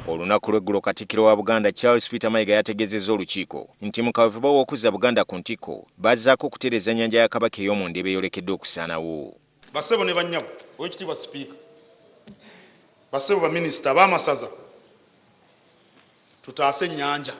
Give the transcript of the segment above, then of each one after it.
Olunaku lw'eggulo Katikkiro wa Buganda Charles Peter Mayiga yategezezza olukiiko nti mu kaweefube w'okuzza Buganda ku ntikko bazzaako okutereeza ennyanja ya Kabaka ey'omu Ndebe eyolekedde okusaanawo. Bassebo ne bannyabo, Oweekitiibwa Sipiika, bassebo baminisita b'amasaza, tutaase ennyanja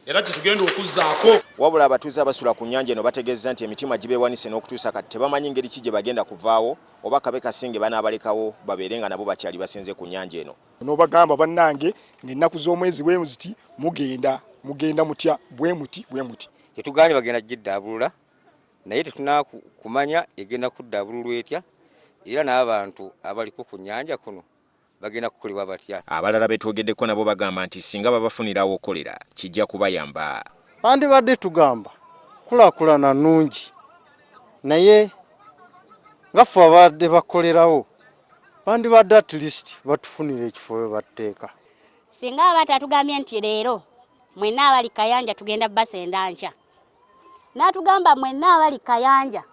era kitugenda okuzzaako. Wabula abatuuze abasula ku nnyanja eno bategeezza nti emitima gibeewanise n'okutuusa kati tebamanyi ngeri ki gye bagenda kuvaawo oba Kabe Kasinge banaabalekawo babeere nga nabo bakyali basenze ku nnyanja eno. N'obagamba bannange ng'ennaku z'omwezi bwe muti mugenda mutya bwe muti. Tetuganye bagenda giddaabulula naye tetunaakumanya egenda kuddaabululwa etya era n'abantu abaliko ku nnyanja kuno bagenda kukolebwa batya. Abalala betwogeddeko nabo bagamba nti singa babafunirawo okolera kijja kubayamba. Bandibadde tugamba kulaakulana nnungi naye nga ffe abadde bakolerawo bandibadde at least batufunira ekifo we batteeka. Singa aba tatugambye nti leero mwenna abali Kayanja tugenda basenda nkya n'atugamba mwenna abali Kayanja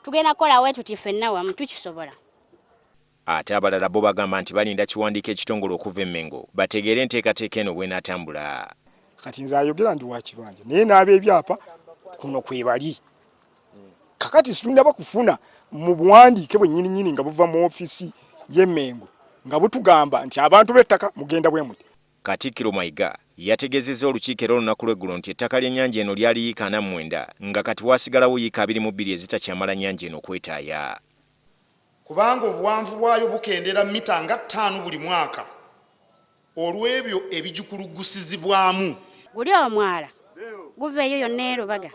tugenda kukolawo tuti ffenna wamu tukisobola. Ate abalala bo bagamba nti balinda kiwandiiko ekitongole okuva e Mengo bategeere enteekateeka eno bw'enaatambula. Kati nze ayogera ndi wa kibanja naye n'ab'ebyapa kuno kwebali. Kakati situndaba kufuna mu buwandiike bwennyini nga buva mu ofiisi y'e Mengo nga butugamba nti abantu b'ettaka mugenda bwe muti. Katikkiro Mayiga yategezezza olukiiko era olunaku lw'eggulo nti ettaka ly'ennyanja eno lyali yiika 49 nga kati waasigalawo yiika 22 ezitakyamala nnyanja eno kwetaaya. Kubanga obuwanvu bwayo bukendera mita nga 5 buli mwaka olw'ebyo ebigikuluggusizibwamu. Guli omwala guveeyo yonna erubaga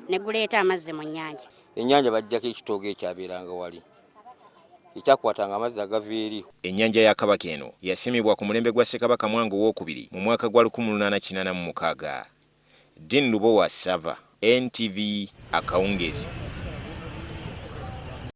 ne guleeta amazzi mu nnyanja. Ennyanja bajjako ekitoogo ekyabeeranga wali ekyakwatanga amazzi agava eri. Ennyanja ya Kabaka eno yasimibwa ku mulembe gwa Ssekabaka Mwanga II mu mwaka gwa 1886. Dean Lubowa Sava, NTV Akawungezi.